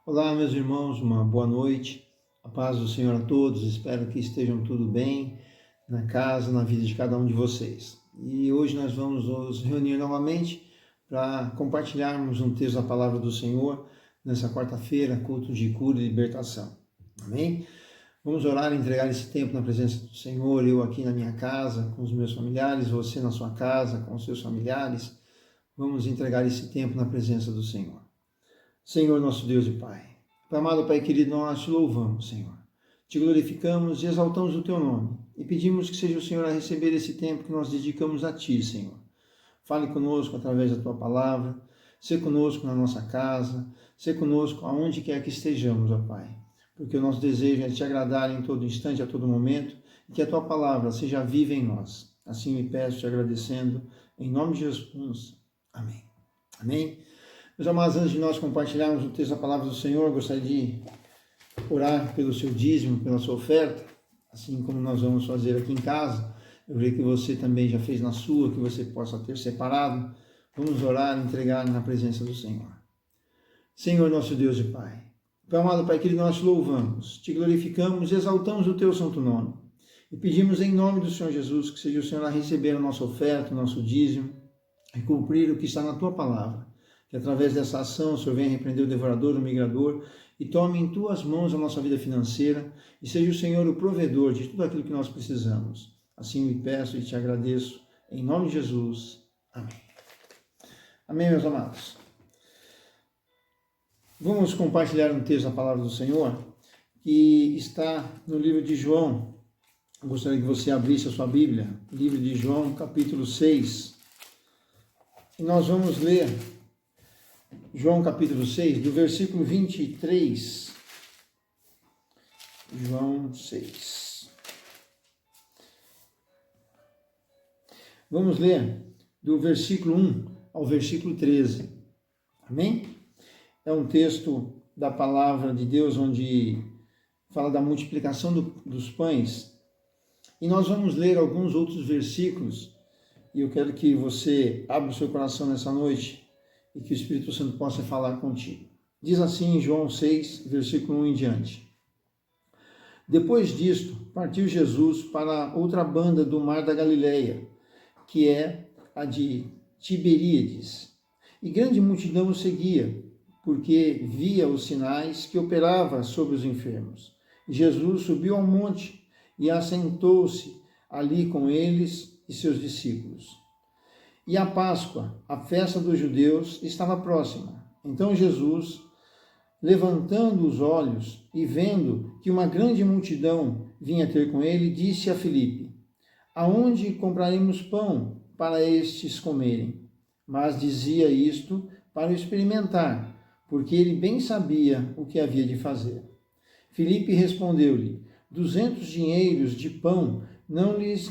Olá, meus irmãos, uma boa noite. A paz do Senhor a todos. Espero que estejam tudo bem na casa, na vida de cada um de vocês. E hoje nós vamos nos reunir novamente para compartilharmos um texto da palavra do Senhor nessa quarta-feira, culto de cura e libertação. Amém? Vamos orar e entregar esse tempo na presença do Senhor, eu aqui na minha casa, com os meus familiares, você na sua casa, com os seus familiares. Vamos entregar esse tempo na presença do Senhor. Senhor, nosso Deus e Pai, amado Pai querido, nós te louvamos, Senhor. Te glorificamos e exaltamos o teu nome e pedimos que seja o Senhor a receber esse tempo que nós dedicamos a ti, Senhor. Fale conosco através da tua palavra, sê conosco na nossa casa, sê conosco aonde quer que estejamos, ó Pai. Porque o nosso desejo é te agradar em todo instante, a todo momento, e que a tua palavra seja viva em nós. Assim me peço, te agradecendo, em nome de Jesus. Amém. Amém. Meus amados, antes de nós compartilharmos o texto da palavra do Senhor, eu gostaria de orar pelo seu dízimo, pela sua oferta, assim como nós vamos fazer aqui em casa. Eu creio que você também já fez na sua, que você possa ter separado. Vamos orar e entregar na presença do Senhor. Senhor, nosso Deus e Pai, amado Pai querido, nós te louvamos, te glorificamos e exaltamos o teu santo nome. E pedimos em nome do Senhor Jesus que seja o Senhor a receber a nossa oferta, o nosso dízimo, e cumprir o que está na tua palavra. Que através dessa ação o Senhor venha repreender o devorador, o migrador, e tome em tuas mãos a nossa vida financeira, e seja o Senhor o provedor de tudo aquilo que nós precisamos. Assim me peço e te agradeço, em nome de Jesus. Amém. Amém, meus amados. Vamos compartilhar um texto da palavra do Senhor, que está no livro de João. Eu gostaria que você abrisse a sua Bíblia, livro de João, capítulo 6. E nós vamos ler João capítulo 6, do versículo 23. João 6. Vamos ler do versículo 1 ao versículo 13. Amém? É um texto da palavra de Deus onde fala da multiplicação dos pães. E nós vamos ler alguns outros versículos. E eu quero que você abra o seu coração nessa noite e que o Espírito Santo possa falar contigo. Diz assim em João 6, versículo 1 em diante. Depois disto, partiu Jesus para outra banda do mar da Galileia, que é a de Tiberíades. E grande multidão o seguia, porque via os sinais que operava sobre os enfermos. Jesus subiu ao monte e assentou-se ali com eles e seus discípulos. E a Páscoa, a festa dos judeus, estava próxima. Então Jesus, levantando os olhos e vendo que uma grande multidão vinha ter com ele, disse a Filipe: aonde compraremos pão para estes comerem? Mas dizia isto para o experimentar, porque ele bem sabia o que havia de fazer. Filipe respondeu-lhe: 200 dinheiros de pão não lhes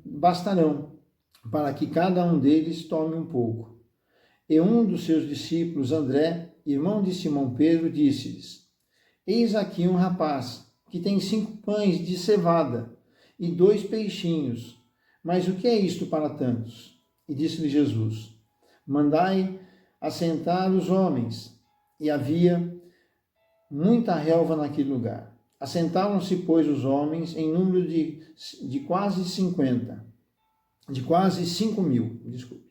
bastarão, para que cada um deles tome um pouco. E um dos seus discípulos, André, irmão de Simão Pedro, disse-lhes: eis aqui um rapaz que tem 5 pães de cevada e 2 peixinhos, mas o que é isto para tantos? E disse-lhe Jesus: mandai assentar os homens. E havia muita relva naquele lugar. Assentaram-se, pois, os homens em número de quase 5.000, desculpe.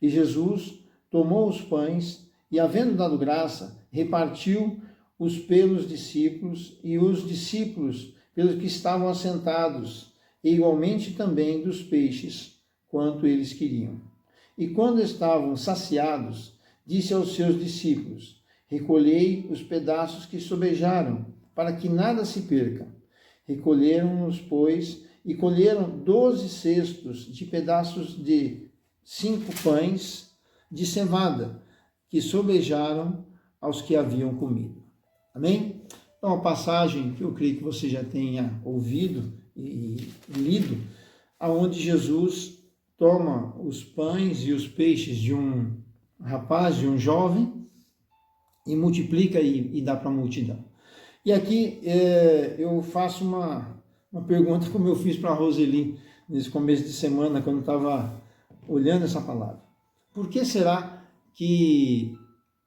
E Jesus tomou os pães e, havendo dado graça, repartiu os pelos discípulos e os discípulos pelos que estavam assentados, e igualmente também dos peixes, quanto eles queriam. E quando estavam saciados, disse aos seus discípulos: recolhei os pedaços que sobejaram, para que nada se perca. Recolheram-nos, pois, e colheram 12 cestos de pedaços de 5 pães de cevada, que sobejaram aos que haviam comido. Amém? Então, a passagem que eu creio que você já tenha ouvido e lido, aonde Jesus toma os pães e os peixes de um rapaz, de um jovem, e multiplica e dá para a multidão. E aqui eu faço uma pergunta como eu fiz para a Roseli nesse começo de semana, quando estava olhando essa palavra. Por que será que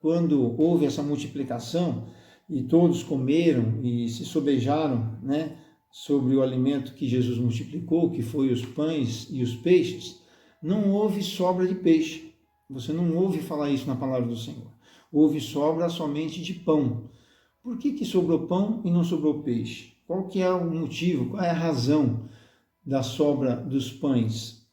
quando houve essa multiplicação, e todos comeram e se sobejaram, né, sobre o alimento que Jesus multiplicou, que foi os pães e os peixes, não houve sobra de peixe. Você não ouve falar isso na palavra do Senhor. Houve sobra somente de pão. Por que sobrou pão e não sobrou peixe? Qual que é o motivo, qual é a razão da sobra dos pães?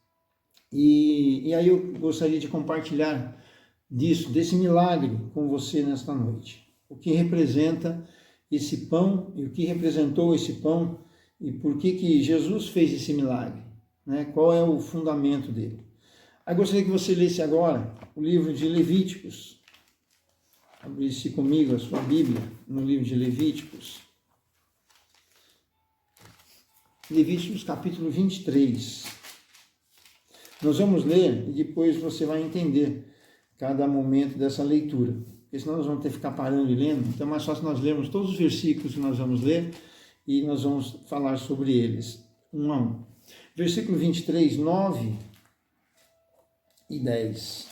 E aí eu gostaria de compartilhar desse milagre com você nesta noite. O que representa esse pão e o que representou esse pão e por que Jesus fez esse milagre, né? Qual é o fundamento dele? Eu gostaria que você lesse agora o livro de Levíticos. Abrisse comigo a sua Bíblia no livro de Levíticos. Levíticos capítulo 23. Nós vamos ler e depois você vai entender cada momento dessa leitura. Porque senão nós vamos ter que ficar parando e lendo. Então é mais fácil nós lermos todos os versículos que nós vamos ler e nós vamos falar sobre eles, um a um. Versículo 23, 9 e 10.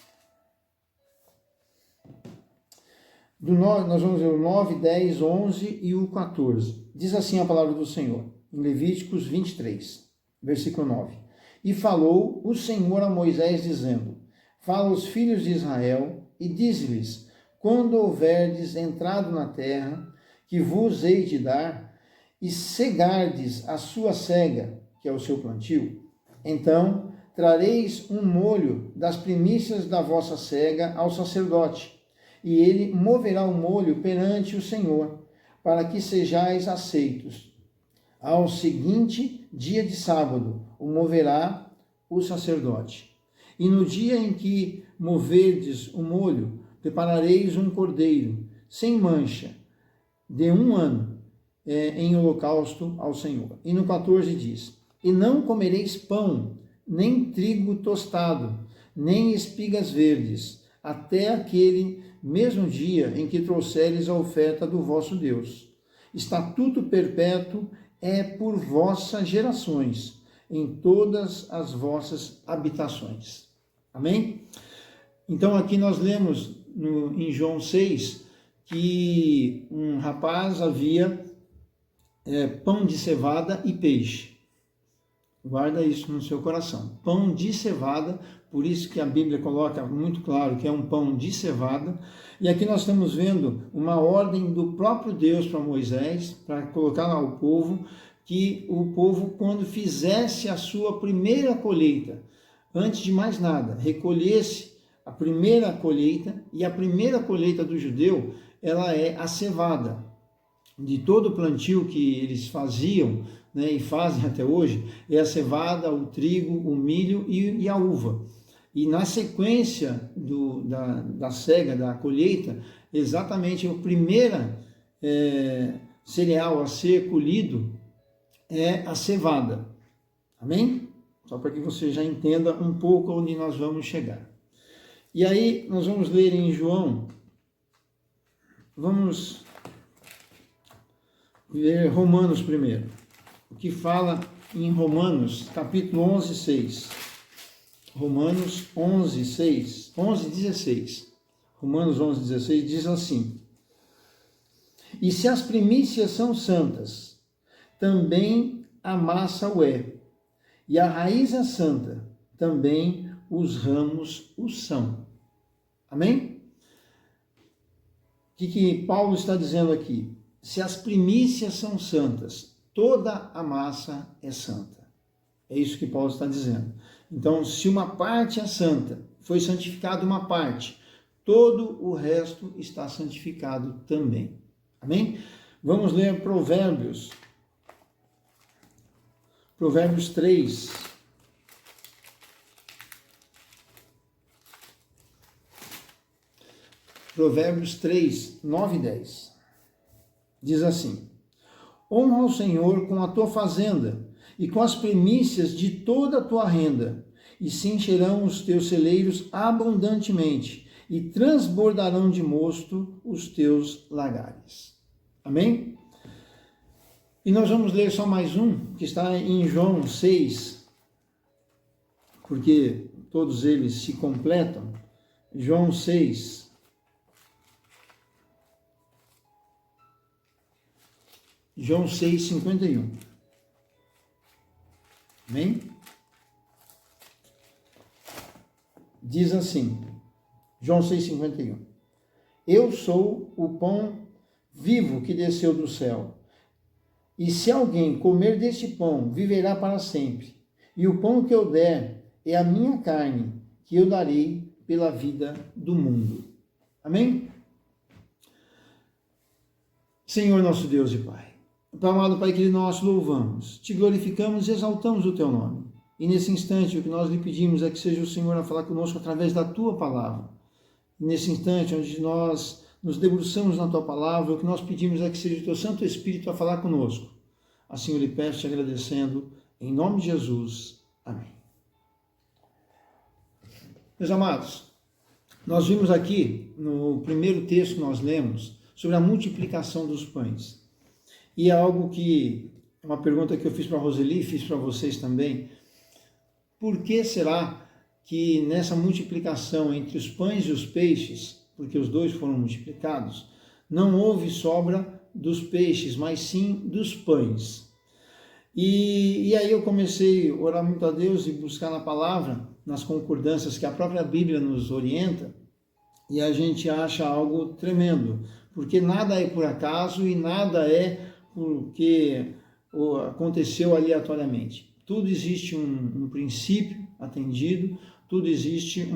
Nós vamos ver o 9, 10, 11 e o 14. Diz assim a palavra do Senhor, em Levíticos 23, versículo 9. E falou o Senhor a Moisés, dizendo: Fala aos filhos de Israel e dize-lhes: Quando houverdes entrado na terra que vos hei de dar, e cegardes a sua cega, que é o seu plantio, então trareis um molho das primícias da vossa cega ao sacerdote, e ele moverá o molho perante o Senhor, para que sejais aceitos. Ao seguinte dia de sábado o moverá o sacerdote. E no dia em que moverdes o molho, preparareis um cordeiro, sem mancha, de 1 ano, em holocausto ao Senhor. E no 14 diz: E não comereis pão, nem trigo tostado, nem espigas verdes, até aquele mesmo dia em que trouxeres a oferta do vosso Deus. Estatuto perpétuo é por vossas gerações, em todas as vossas habitações. Amém? Então aqui nós lemos em João 6 que um rapaz havia pão de cevada e peixe. Guarda isso no seu coração. Pão de cevada, por isso que a Bíblia coloca muito claro que é um pão de cevada. E aqui nós estamos vendo uma ordem do próprio Deus para Moisés, para colocar ao povo, que o povo, quando fizesse a sua primeira colheita, antes de mais nada, recolhesse a primeira colheita, e a primeira colheita do judeu, ela é a cevada. De todo o plantio que eles faziam, né, e fazem até hoje, é a cevada, o trigo, o milho e a uva. E na sequência da cega, da colheita, exatamente o primeiro cereal a ser colhido é a cevada. Amém? Só para que você já entenda um pouco onde nós vamos chegar. E aí nós vamos ler em João, vamos ver Romanos primeiro, o que fala em Romanos, capítulo 11, 6. Romanos 11, 6, 11, 16. Romanos 11, 16 diz assim: E se as primícias são santas, também a massa o é, e a raiz é santa, também os ramos o são. Amém? O que Paulo está dizendo aqui? Se as primícias são santas, toda a massa é santa. É isso que Paulo está dizendo. Então, se uma parte é santa, foi santificada uma parte, todo o resto está santificado também. Amém? Vamos ler Provérbios. Provérbios 3. Provérbios 3, 9 e 10. Diz assim: Honra ao Senhor com a tua fazenda e com as primícias de toda a tua renda, e se encherão os teus celeiros abundantemente, e transbordarão de mosto os teus lagares. Amém? E nós vamos ler só mais um, que está em João 6, porque todos eles se completam. João 6. João 6,51. Amém? Diz assim, João 6,51. Eu sou o pão vivo que desceu do céu. E se alguém comer deste pão, viverá para sempre. E o pão que eu der é a minha carne, que eu darei pela vida do mundo. Amém? Senhor nosso Deus e Pai, amado Pai querido, nós louvamos, te glorificamos e exaltamos o teu nome. E nesse instante o que nós lhe pedimos é que seja o Senhor a falar conosco através da tua palavra. E nesse instante onde nós nos debruçamos na tua palavra, o que nós pedimos é que seja o teu Santo Espírito a falar conosco. Assim eu lhe peço te agradecendo, em nome de Jesus. Amém. Meus amados, nós vimos aqui no primeiro texto que nós lemos sobre a multiplicação dos pães. E é algo que, uma pergunta que eu fiz para a Roseli, fiz para vocês também. Por que será que nessa multiplicação entre os pães e os peixes, porque os dois foram multiplicados, não houve sobra dos peixes, mas sim dos pães? E aí eu comecei a orar muito a Deus e buscar na palavra, nas concordâncias que a própria Bíblia nos orienta, e a gente acha algo tremendo, porque nada é por acaso e nada é porque aconteceu aleatoriamente. Tudo existe um princípio atendido, tudo existe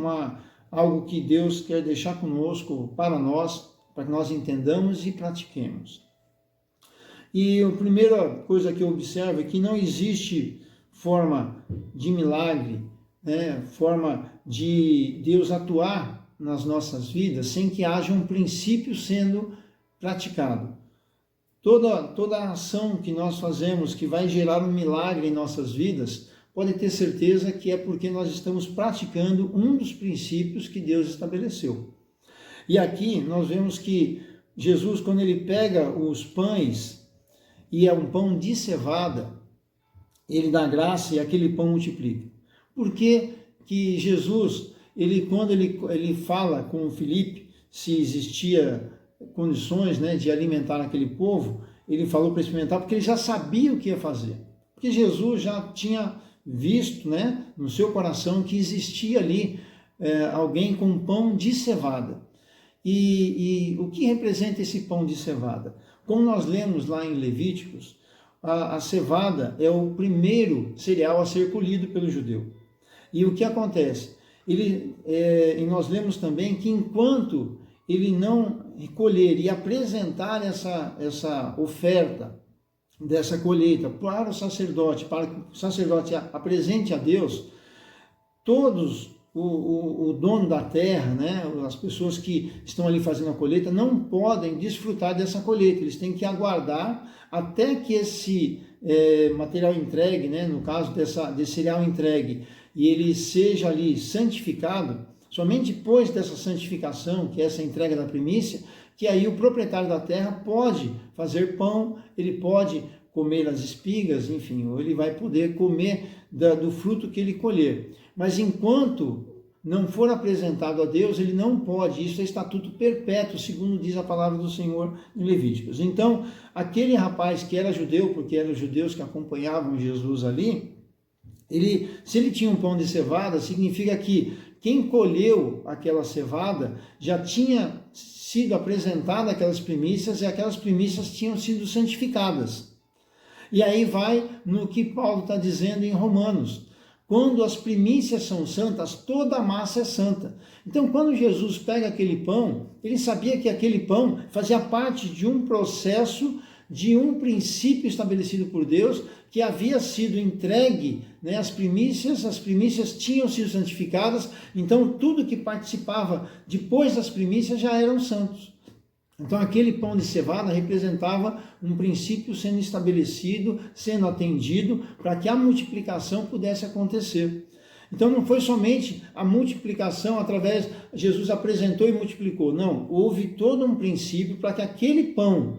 algo que Deus quer deixar conosco, para nós, para que nós entendamos e pratiquemos. E a primeira coisa que eu observo é que não existe forma de milagre, né, forma de Deus atuar nas nossas vidas sem que haja um princípio sendo praticado. Toda a ação que nós fazemos que vai gerar um milagre em nossas vidas, pode ter certeza que é porque nós estamos praticando um dos princípios que Deus estabeleceu. E aqui nós vemos que Jesus, quando ele pega os pães, e é um pão de cevada, ele dá graça e aquele pão multiplica. Por que que Jesus, quando ele fala com o Filipe, se existia condições, né, de alimentar aquele povo, ele falou para experimentar, porque ele já sabia o que ia fazer. Porque Jesus já tinha visto, né, no seu coração que existia ali alguém com pão de cevada. E o que representa esse pão de cevada? Como nós lemos lá em Levíticos, a cevada é o primeiro cereal a ser colhido pelo judeu. E o que acontece? E nós lemos também que enquanto ele não colher e apresentar essa oferta dessa colheita para o sacerdote, para que o sacerdote apresente a Deus, todos o dono da terra, né, as pessoas que estão ali fazendo a colheita, não podem desfrutar dessa colheita, eles têm que aguardar até que esse material entregue, né, no caso desse cereal entregue, e ele seja ali santificado. Somente depois dessa santificação, que é essa entrega da primícia, que aí o proprietário da terra pode fazer pão, ele pode comer as espigas, enfim, ou ele vai poder comer do fruto que ele colher. Mas enquanto não for apresentado a Deus, ele não pode. Isso é estatuto perpétuo, segundo diz a palavra do Senhor em Levíticos. Então, aquele rapaz que era judeu, porque eram os judeus que acompanhavam Jesus ali, se ele tinha um pão de cevada, significa que quem colheu aquela cevada já tinha sido apresentada aquelas primícias e aquelas primícias tinham sido santificadas. E aí vai no que Paulo está dizendo em Romanos. Quando as primícias são santas, toda a massa é santa. Então, quando Jesus pega aquele pão, ele sabia que aquele pão fazia parte de um processo, de um princípio estabelecido por Deus, que havia sido entregue, né, as primícias tinham sido santificadas, então tudo que participava depois das primícias já eram santos. Então aquele pão de cevada representava um princípio sendo estabelecido, sendo atendido, para que a multiplicação pudesse acontecer. Então não foi somente a multiplicação através, Jesus apresentou e multiplicou, não, houve todo um princípio para que aquele pão,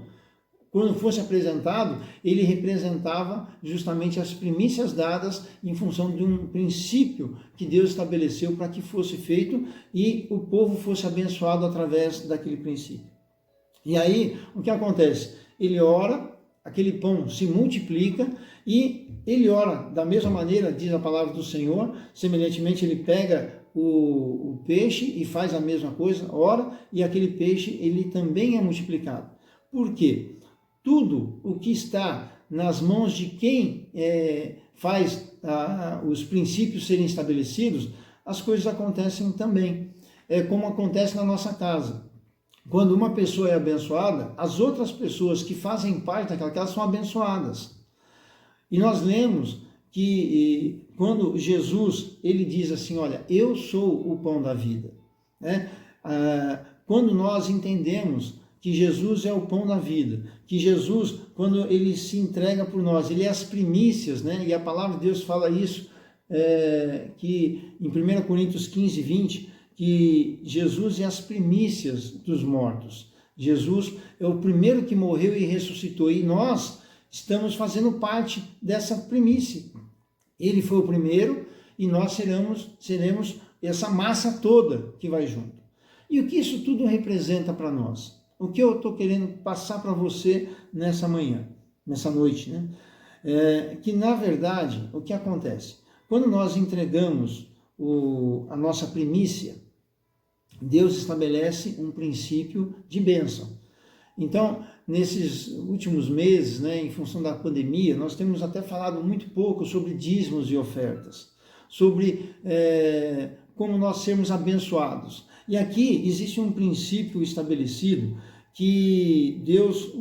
quando fosse apresentado, ele representava justamente as primícias dadas em função de um princípio que Deus estabeleceu para que fosse feito e o povo fosse abençoado através daquele princípio. E aí, o que acontece? Ele ora, aquele pão se multiplica e ele ora da mesma maneira, diz a palavra do Senhor, semelhantemente ele pega o peixe e faz a mesma coisa, ora, e aquele peixe ele também é multiplicado. Por quê? Tudo o que está nas mãos de quem faz os princípios serem estabelecidos, as coisas acontecem também. É como acontece na nossa casa. Quando uma pessoa é abençoada, as outras pessoas que fazem parte daquela casa são abençoadas. E nós lemos que quando Jesus, ele diz assim, olha, eu sou o pão da vida. Quando nós entendemos que Jesus é o pão da vida, que Jesus, quando ele se entrega por nós, ele é as primícias, né? E a palavra de Deus fala isso, que em 1 Coríntios 15, 20, que Jesus é as primícias dos mortos. Jesus é o primeiro que morreu e ressuscitou, e nós estamos fazendo parte dessa primícia. Ele foi o primeiro e nós seremos essa massa toda que vai junto. E o que isso tudo representa para nós? O que eu estou querendo passar para você nessa manhã, nessa noite, né? Que na verdade, o que acontece? Quando nós entregamos a nossa primícia, Deus estabelece um princípio de bênção. Então, nesses últimos meses, né, em função da pandemia, nós temos até falado muito pouco sobre dízimos e ofertas, sobre como nós sermos abençoados. E aqui existe um princípio estabelecido que Deus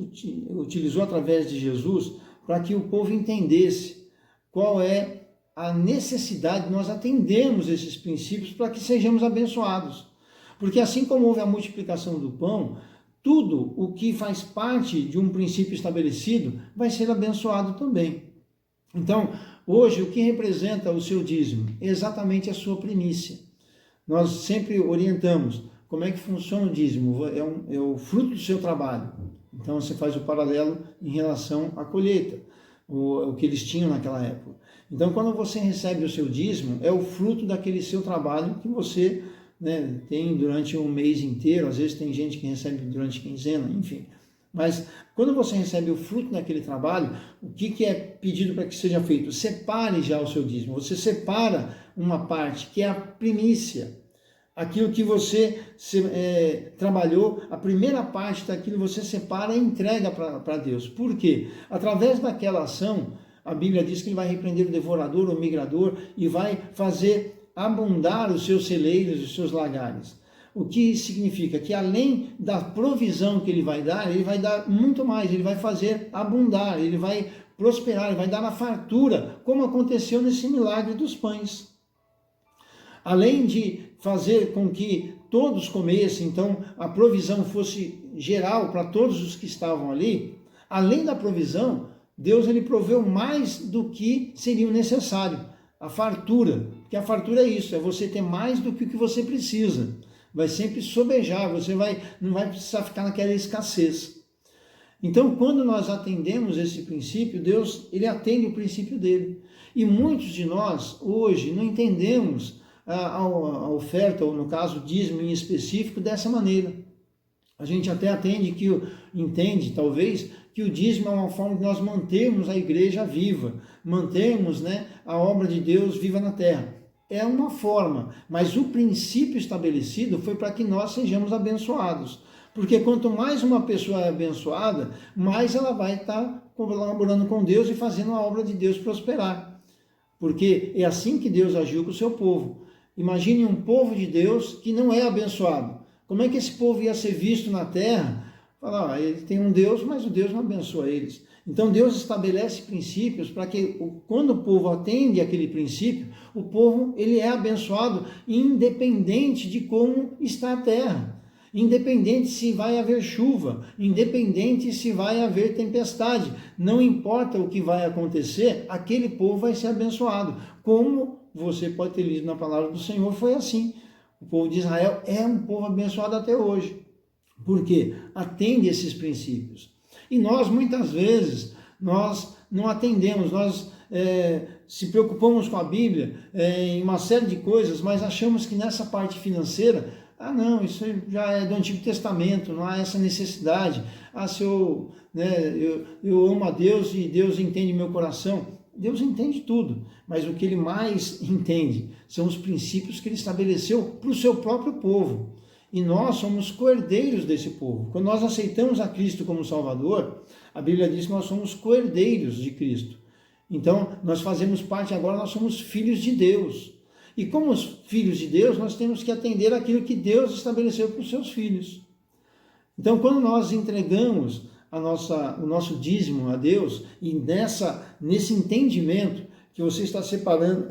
utilizou através de Jesus para que o povo entendesse qual é a necessidade de nós atendermos esses princípios para que sejamos abençoados. Porque assim como houve a multiplicação do pão, tudo o que faz parte de um princípio estabelecido vai ser abençoado também. Então, hoje, o que representa o seu dízimo? É exatamente a sua primícia. Nós sempre orientamos como é que funciona o dízimo, é o fruto do seu trabalho. Então, você faz o paralelo em relação à colheita, o que eles tinham naquela época. Então, quando você recebe o seu dízimo, é o fruto daquele seu trabalho que você tem durante um mês inteiro, às vezes tem gente que recebe durante quinzena, enfim. Mas quando você recebe o fruto daquele trabalho, o que é pedido para que seja feito? Separe já o seu dízimo. Você separa uma parte, que é a primícia. Aquilo que você trabalhou, a primeira parte daquilo você separa e entrega para Deus. Por quê? Através daquela ação, a Bíblia diz que ele vai repreender o devorador, o migrador, e vai fazer abundar os seus celeiros, os seus lagares. O que significa que além da provisão que ele vai dar muito mais, ele vai fazer abundar, ele vai prosperar, ele vai dar na fartura, como aconteceu nesse milagre dos pães. Além de fazer com que todos comessem, então a provisão fosse geral para todos os que estavam ali, além da provisão, Deus ele proveu mais do que seria necessário, a fartura, porque a fartura é isso, é você ter mais do que o que você precisa, vai sempre sobejar, você não vai precisar ficar naquela escassez. Então, quando nós atendemos esse princípio, Deus ele atende o princípio dele, e muitos de nós hoje não entendemos a oferta, ou no caso dízimo em específico, dessa maneira. A gente até entende talvez que o dízimo é uma forma de nós mantermos a igreja viva, mantermos a obra de Deus viva na terra. É uma forma, mas o princípio estabelecido foi para que nós sejamos abençoados. Porque quanto mais uma pessoa é abençoada, mais ela vai estar colaborando com Deus e fazendo a obra de Deus prosperar. Porque é assim que Deus agiu com o seu povo. Imagine um povo de Deus que não é abençoado. Como é que esse povo ia ser visto na terra? Falar, ele tem um Deus, mas o Deus não abençoa eles. Então Deus estabelece princípios para que quando o povo atende aquele princípio, o povo ele é abençoado independente de como está a terra. Independente se vai haver chuva, independente se vai haver tempestade, não importa o que vai acontecer, aquele povo vai ser abençoado. Como você pode ter lido na palavra do Senhor, foi assim. O povo de Israel é um povo abençoado até hoje. Por quê? Atende esses princípios. E nós, muitas vezes, nós não atendemos, nós se preocupamos com a Bíblia em uma série de coisas, mas achamos que nessa parte financeira Ah, não, isso já é do Antigo Testamento, não há essa necessidade. Ah, se eu, né, eu amo a Deus e Deus entende meu coração. Deus entende tudo, mas o que Ele mais entende são os princípios que Ele estabeleceu para o seu próprio povo. E nós somos coerdeiros desse povo. Quando nós aceitamos a Cristo como Salvador, a Bíblia diz que nós somos coerdeiros de Cristo. Então, nós fazemos parte agora, nós somos filhos de Deus. E como filhos de Deus, nós temos que atender aquilo que Deus estabeleceu para os seus filhos. Então, quando nós entregamos o nosso dízimo a Deus, e nesse entendimento que você está separando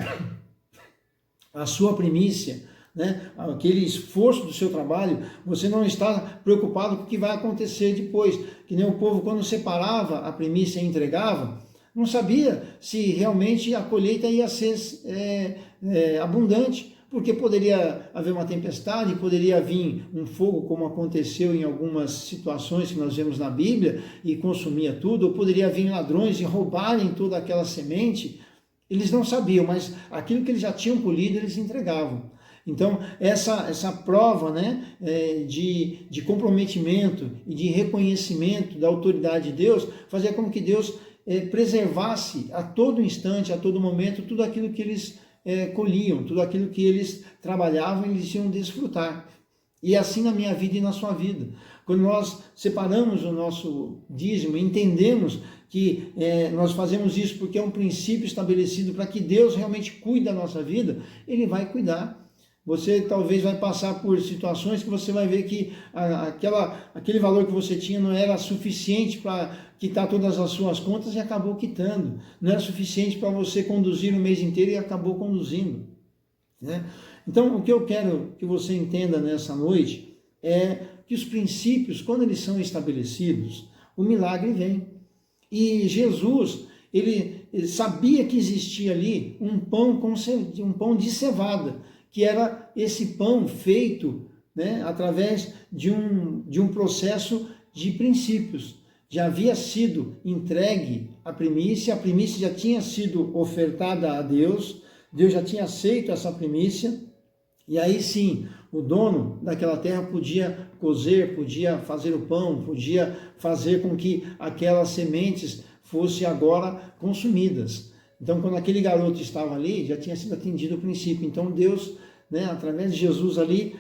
a sua primícia, né, aquele esforço do seu trabalho, você não está preocupado com o que vai acontecer depois. Que nem o povo, quando separava a primícia e entregava, não sabia se realmente a colheita ia ser abundante, porque poderia haver uma tempestade, poderia vir um fogo, como aconteceu em algumas situações que nós vemos na Bíblia, e consumia tudo, ou poderia vir ladrões e roubarem toda aquela semente. Eles não sabiam, mas aquilo que eles já tinham colhido, eles entregavam. Então, essa prova, né, de comprometimento e de reconhecimento da autoridade de Deus, fazia com que Deus preservasse a todo instante, a todo momento, tudo aquilo que eles colhiam, tudo aquilo que eles trabalhavam, eles iam desfrutar. E assim na minha vida e na sua vida. Quando nós separamos o nosso dízimo, entendemos que nós fazemos isso porque é um princípio estabelecido para que Deus realmente cuide da nossa vida, Ele vai cuidar. Você talvez vai passar por situações que você vai ver que aquele valor que você tinha não era suficiente para quitar todas as suas contas e acabou quitando. Não era suficiente para você conduzir o mês inteiro e acabou conduzindo, né? Então, o que eu quero que você entenda nessa noite é que os princípios, quando eles são estabelecidos, o milagre vem. E Jesus, ele sabia que existia ali um pão de cevada, que era esse pão feito, né, através de um processo de princípios. Já havia sido entregue a primícia já tinha sido ofertada a Deus, Deus já tinha aceito essa primícia, e aí sim, o dono daquela terra podia cozer, podia fazer o pão, podia fazer com que aquelas sementes fossem agora consumidas. Então, quando aquele garoto estava ali, já tinha sido atendido o princípio. Então, Deus, né, através de Jesus ali,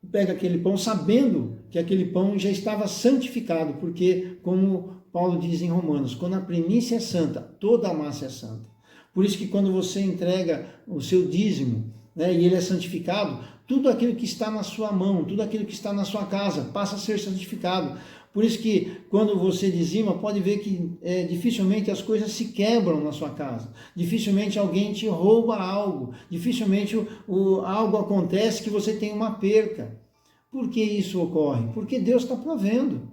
pega aquele pão, sabendo que aquele pão já estava santificado, porque, como Paulo diz em Romanos, quando a primícia é santa, toda a massa é santa. Por isso que quando você entrega o seu dízimo, né, e ele é santificado, tudo aquilo que está na sua mão, tudo aquilo que está na sua casa, passa a ser santificado. Por isso que quando você dizima, pode ver que dificilmente as coisas se quebram na sua casa. Dificilmente alguém te rouba algo. Dificilmente algo acontece que você tem uma perca. Por que isso ocorre? Porque Deus está provendo.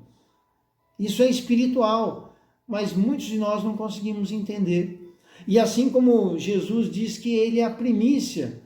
Isso é espiritual, mas muitos de nós não conseguimos entender. E assim como Jesus diz que Ele é a primícia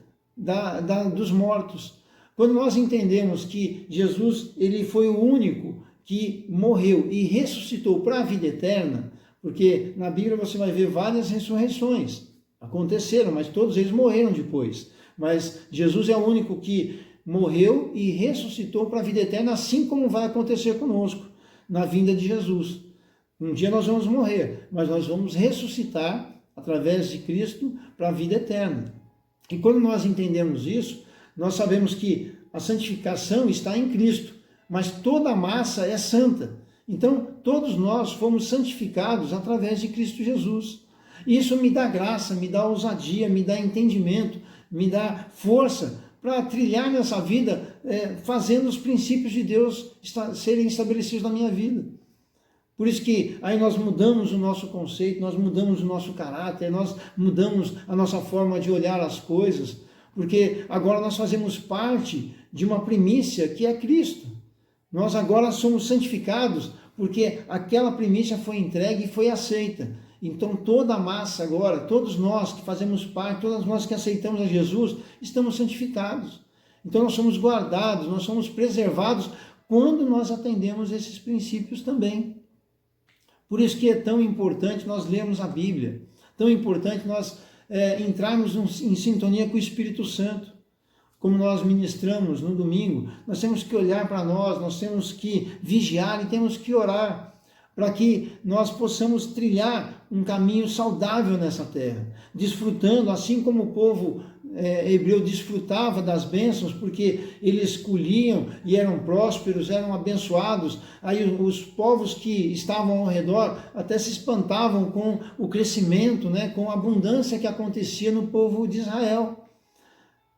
dos mortos. Quando nós entendemos que Jesus ele foi o único que morreu e ressuscitou para a vida eterna, porque na Bíblia você vai ver várias ressurreições, aconteceram, mas todos eles morreram depois. Mas Jesus é o único que morreu e ressuscitou para a vida eterna, assim como vai acontecer conosco, na vinda de Jesus. Um dia nós vamos morrer, mas nós vamos ressuscitar através de Cristo para a vida eterna. E quando nós entendemos isso, nós sabemos que a santificação está em Cristo, mas toda a massa é santa. Então, todos nós fomos santificados através de Cristo Jesus. E isso me dá graça, me dá ousadia, me dá entendimento, me dá força para trilhar nessa vida, fazendo os princípios de Deus serem estabelecidos na minha vida. Por isso que aí nós mudamos o nosso conceito, nós mudamos o nosso caráter, nós mudamos a nossa forma de olhar as coisas, porque agora nós fazemos parte de uma primícia que é Cristo. Nós agora somos santificados porque aquela primícia foi entregue e foi aceita. Então toda a massa agora, todos nós que fazemos parte, todos nós que aceitamos a Jesus, estamos santificados. Então nós somos guardados, nós somos preservados quando nós atendemos esses princípios também. Por isso que é tão importante nós lermos a Bíblia, tão importante nós entrarmos em sintonia com o Espírito Santo. como nós ministramos no domingo, nós temos que olhar para nós temos que vigiar e temos que orar para que nós possamos trilhar um caminho saudável nessa terra, desfrutando, assim como o povo hebreu desfrutava das bênçãos, porque eles colhiam e eram prósperos, eram abençoados. Aí os povos que estavam ao redor até se espantavam com o crescimento, né, com a abundância que acontecia no povo de Israel.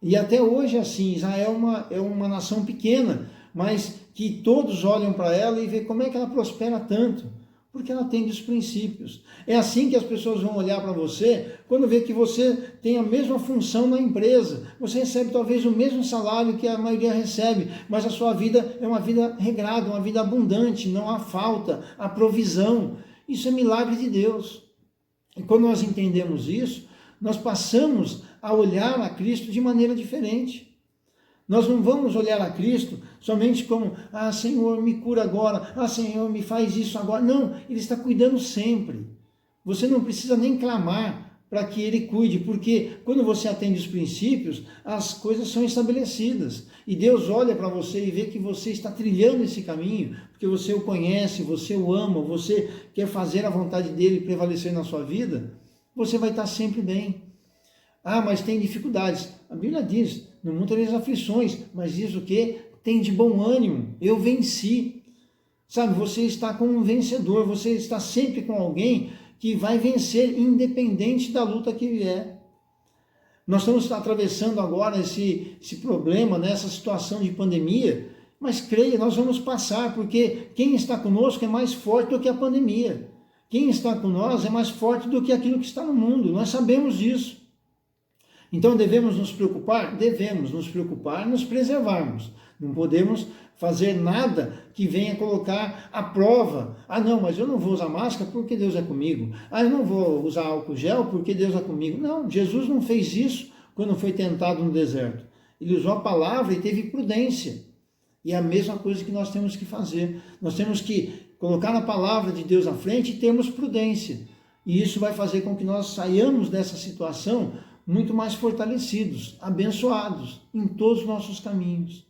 E até hoje é assim, Israel é uma nação pequena, mas que todos olham para ela e veem como é que ela prospera tanto, porque ela tem os princípios. É assim que as pessoas vão olhar para você, quando vê que você tem a mesma função na empresa, você recebe talvez o mesmo salário que a maioria recebe, mas a sua vida é uma vida regrada, uma vida abundante, não há falta, há provisão. Isso é milagre de Deus. E quando nós entendemos isso, nós passamos a olhar a Cristo de maneira diferente. Nós não vamos olhar a Cristo somente como, Senhor, me cura agora, Senhor, me faz isso agora. Não, Ele está cuidando sempre. Você não precisa nem clamar para que Ele cuide, porque quando você atende os princípios, as coisas são estabelecidas. E Deus olha para você e vê que você está trilhando esse caminho, porque você o conhece, você o ama, você quer fazer a vontade dEle prevalecer na sua vida, você vai estar sempre bem. Mas tem dificuldades. A Bíblia diz, no mundo tereis aflições, mas diz o quê? Tem de bom ânimo, eu venci. Sabe, você está com um vencedor, você está sempre com alguém que vai vencer, independente da luta que vier. Nós estamos atravessando agora esse problema, né, essa situação de pandemia, mas creia, nós vamos passar, porque quem está conosco é mais forte do que a pandemia. Quem está com nós é mais forte do que aquilo que está no mundo, nós sabemos disso. Então devemos nos preocupar? Devemos nos preocupar e nos preservarmos. Não podemos fazer nada que venha colocar à prova. Não, mas eu não vou usar máscara porque Deus é comigo. Eu não vou usar álcool gel porque Deus é comigo. Não, Jesus não fez isso quando foi tentado no deserto. Ele usou a palavra e teve prudência. E é a mesma coisa que nós temos que fazer. Nós temos que colocar a palavra de Deus à frente e termos prudência. E isso vai fazer com que nós saiamos dessa situação muito mais fortalecidos, abençoados em todos os nossos caminhos.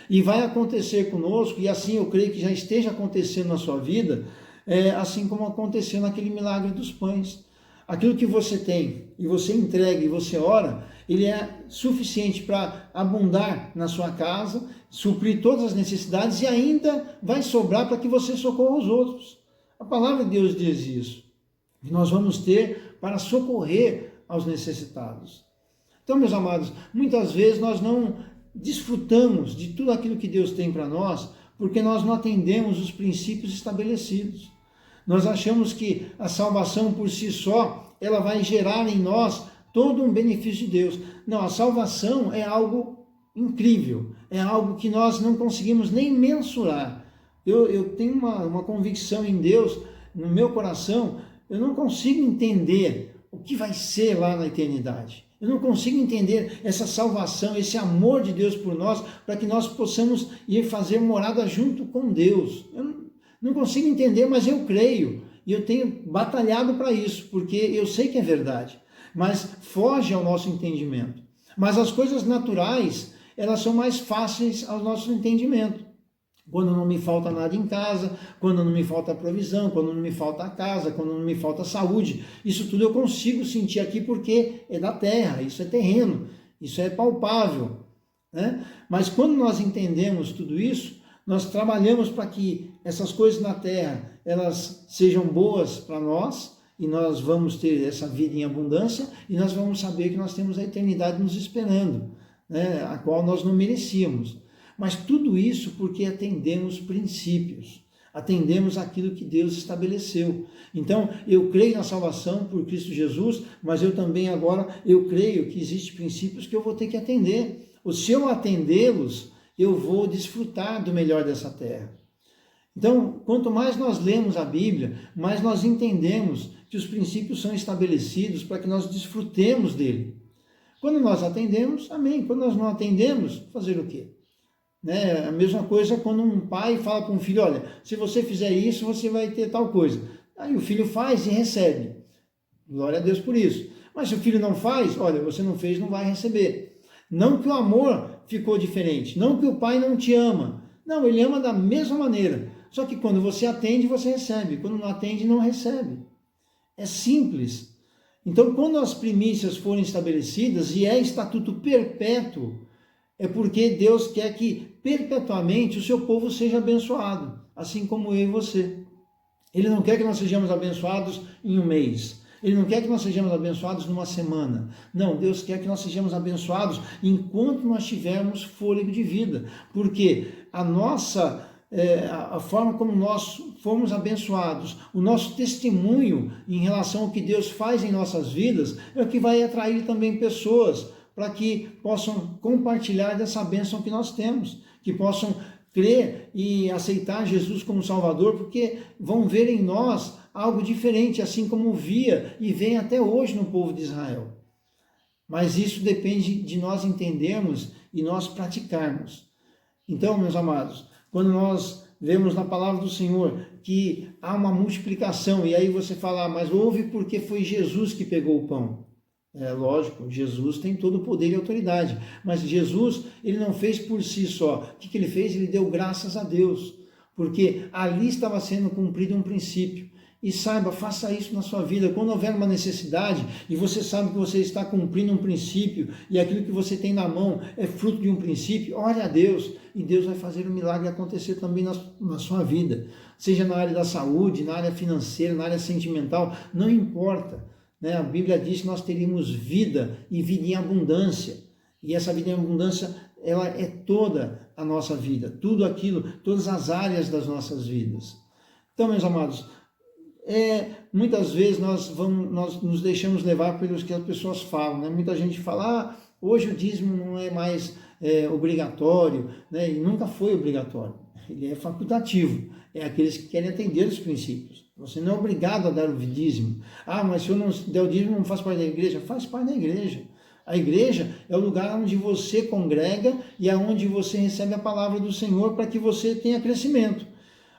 E vai acontecer conosco, e assim eu creio que já esteja acontecendo na sua vida, assim como aconteceu naquele milagre dos pães. Aquilo que você tem, e você entrega, e você ora, ele é suficiente para abundar na sua casa, suprir todas as necessidades, e ainda vai sobrar para que você socorra os outros. A palavra de Deus diz isso, que nós vamos ter para socorrer aos necessitados. Então, meus amados, muitas vezes nós não desfrutamos de tudo aquilo que Deus tem para nós, porque nós não atendemos os princípios estabelecidos. Nós achamos que a salvação por si só, ela vai gerar em nós todo um benefício de Deus. Não, a salvação é algo incrível, é algo que nós não conseguimos nem mensurar. Eu tenho uma convicção em Deus, no meu coração, eu não consigo entender o que vai ser lá na eternidade. Eu não consigo entender essa salvação, esse amor de Deus por nós, para que nós possamos ir fazer morada junto com Deus. Eu não consigo entender, mas eu creio. E eu tenho batalhado para isso, porque eu sei que é verdade. Mas foge ao nosso entendimento. Mas as coisas naturais, elas são mais fáceis ao nosso entendimento. Quando não me falta nada em casa, quando não me falta provisão, quando não me falta casa, quando não me falta saúde. Isso tudo eu consigo sentir aqui porque é da terra, isso é terreno, isso é palpável, né? Mas quando nós entendemos tudo isso, nós trabalhamos para que essas coisas na terra, elas sejam boas para nós, e nós vamos ter essa vida em abundância, e nós vamos saber que nós temos a eternidade nos esperando, né? A qual nós não merecíamos. Mas tudo isso porque atendemos princípios, atendemos aquilo que Deus estabeleceu. Então, eu creio na salvação por Cristo Jesus, mas eu também agora, eu creio que existem princípios que eu vou ter que atender. Ou se eu atendê-los, eu vou desfrutar do melhor dessa terra. Então, quanto mais nós lemos a Bíblia, mais nós entendemos que os princípios são estabelecidos para que nós desfrutemos dele. Quando nós atendemos, amém. Quando nós não atendemos, fazer o quê? A mesma coisa quando um pai fala para um filho, olha, se você fizer isso, você vai ter tal coisa. Aí o filho faz e recebe. Glória a Deus por isso. Mas se o filho não faz, olha, você não fez, não vai receber. Não que o amor ficou diferente. Não que o pai não te ama. Não, ele ama da mesma maneira. Só que quando você atende, você recebe. Quando não atende, não recebe. É simples. Então, quando as primícias forem estabelecidas, e é estatuto perpétuo, é porque Deus quer que perpetuamente o seu povo seja abençoado, assim como eu e você. Ele não quer que nós sejamos abençoados em um mês. Ele não quer que nós sejamos abençoados numa semana. Não, Deus quer que nós sejamos abençoados enquanto nós tivermos fôlego de vida. Porque a forma como nós fomos abençoados, o nosso testemunho em relação ao que Deus faz em nossas vidas, é o que vai atrair também pessoas para que possam compartilhar dessa bênção que nós temos, que possam crer e aceitar Jesus como Salvador, porque vão ver em nós algo diferente, assim como via e vem até hoje no povo de Israel. Mas isso depende de nós entendermos e nós praticarmos. Então, meus amados, quando nós vemos na palavra do Senhor que há uma multiplicação, e aí você fala, mas houve porque foi Jesus que pegou o pão. É lógico, Jesus tem todo o poder e autoridade, mas Jesus, ele não fez por si só. O que ele fez? Ele deu graças a Deus, porque ali estava sendo cumprido um princípio. E saiba, faça isso na sua vida. Quando houver uma necessidade e você sabe que você está cumprindo um princípio e aquilo que você tem na mão é fruto de um princípio, ore a Deus e Deus vai fazer o milagre acontecer também na sua vida. Seja na área da saúde, na área financeira, na área sentimental, não importa. A Bíblia diz que nós teríamos vida e vida em abundância. E essa vida em abundância, ela é toda a nossa vida. Tudo aquilo, todas as áreas das nossas vidas. Então, meus amados, muitas vezes nós nos deixamos levar pelos que as pessoas falam. Muita gente fala, hoje o dízimo não é mais obrigatório, e nunca foi obrigatório. Ele é facultativo. É aqueles que querem atender os princípios. Você não é obrigado a dar o dízimo. Mas se eu não der o dízimo, não faço parte da igreja. Faz parte da igreja. A igreja é o lugar onde você congrega e é onde você recebe a palavra do Senhor para que você tenha crescimento.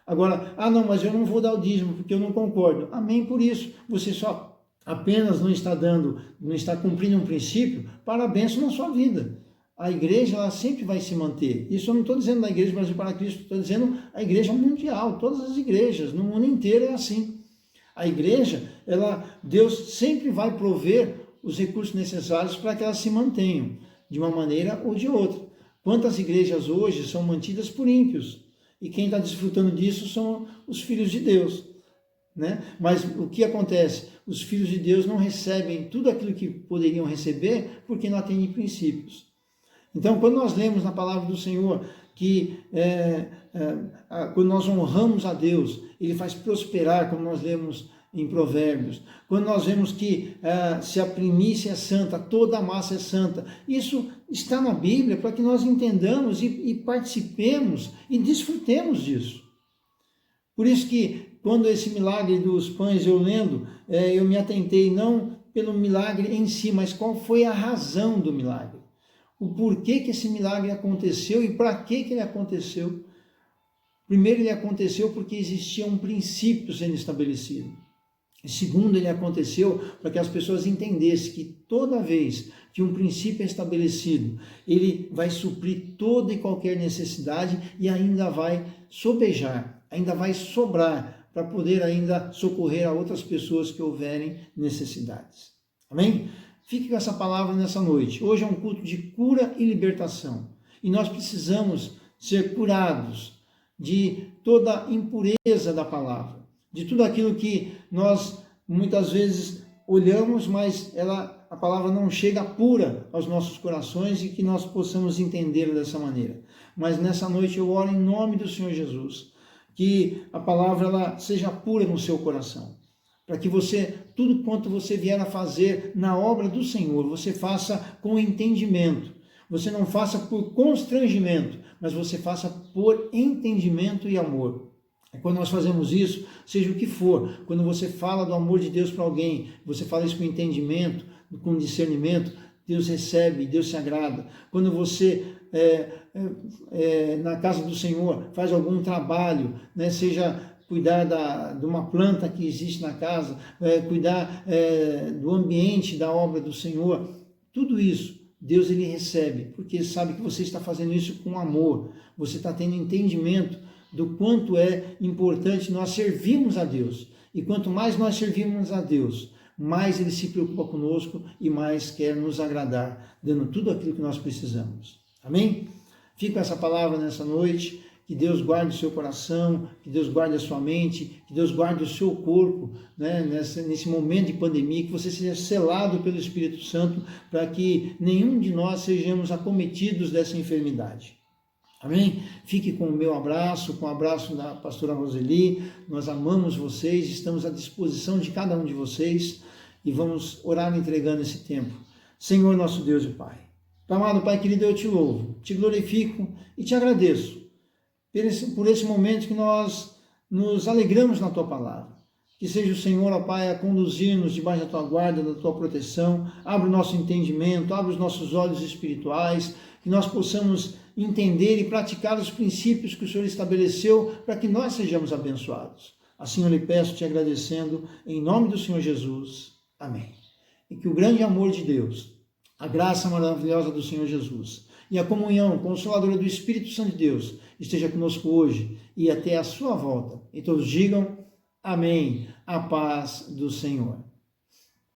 Agora, não, mas eu não vou dar o dízimo porque eu não concordo. Amém por isso. Você só apenas não está cumprindo um princípio para a bênção na sua vida. A igreja, ela sempre vai se manter. Isso eu não estou dizendo da Igreja Brasil para Cristo, estou dizendo a igreja mundial, todas as igrejas, no mundo inteiro é assim. A igreja, Deus sempre vai prover os recursos necessários para que elas se mantenham, de uma maneira ou de outra. Quantas igrejas hoje são mantidas por ímpios? E quem está desfrutando disso são os filhos de Deus. Mas o que acontece? Os filhos de Deus não recebem tudo aquilo que poderiam receber porque não atendem princípios. Então, quando nós lemos na palavra do Senhor que quando nós honramos a Deus, Ele faz prosperar, como nós lemos em Provérbios. Quando nós vemos que se a primícia é santa, toda a massa é santa. Isso está na Bíblia para que nós entendamos e participemos e desfrutemos disso. Por isso que quando esse milagre dos pães eu lendo, eu me atentei não pelo milagre em si, mas qual foi a razão do milagre. O porquê que esse milagre aconteceu e para que ele aconteceu. Primeiro, ele aconteceu porque existia um princípio sendo estabelecido. E segundo, ele aconteceu para que as pessoas entendessem que toda vez que um princípio é estabelecido, ele vai suprir toda e qualquer necessidade e ainda vai sobejar, ainda vai sobrar para poder ainda socorrer a outras pessoas que houverem necessidades. Amém? Fique com essa palavra nessa noite. Hoje é um culto de cura e libertação. E nós precisamos ser curados de toda a impureza da palavra, de tudo aquilo que nós muitas vezes olhamos, mas a palavra não chega pura aos nossos corações e que nós possamos entender dessa maneira. Mas nessa noite eu oro em nome do Senhor Jesus, que a palavra ela seja pura no seu coração. Para que tudo quanto você vier a fazer na obra do Senhor, você faça com entendimento. Você não faça por constrangimento, mas você faça por entendimento e amor. Quando nós fazemos isso, seja o que for, quando você fala do amor de Deus para alguém, você fala isso com entendimento, com discernimento, Deus recebe, Deus se agrada. Quando você, na casa do Senhor, faz algum trabalho, seja cuidar de uma planta que existe na casa, cuidar do ambiente da obra do Senhor, tudo isso, Deus ele recebe, porque sabe que você está fazendo isso com amor, você está tendo entendimento do quanto é importante nós servirmos a Deus. E quanto mais nós servirmos a Deus, mais ele se preocupa conosco e mais quer nos agradar, dando tudo aquilo que nós precisamos. Amém? Fica com essa palavra nessa noite. Que Deus guarde o seu coração, que Deus guarde a sua mente, que Deus guarde o seu corpo, né, nesse momento de pandemia, que você seja selado pelo Espírito Santo, para que nenhum de nós sejamos acometidos dessa enfermidade. Amém? Fique com o meu abraço, com o abraço da pastora Roseli. Nós amamos vocês, estamos à disposição de cada um de vocês e vamos orar entregando esse tempo. Senhor nosso Deus e Pai. Amado Pai querido, eu te louvo, te glorifico e te agradeço por esse momento que nós nos alegramos na Tua palavra. Que seja o Senhor, ó Pai, a conduzir-nos debaixo da Tua guarda, da Tua proteção. Abre o nosso entendimento, abre os nossos olhos espirituais, que nós possamos entender e praticar os princípios que o Senhor estabeleceu para que nós sejamos abençoados. Assim eu lhe peço, te agradecendo, em nome do Senhor Jesus. Amém. E que o grande amor de Deus, a graça maravilhosa do Senhor Jesus e a comunhão consoladora do Espírito Santo de Deus esteja conosco hoje e até a sua volta. E todos digam amém. A paz do Senhor.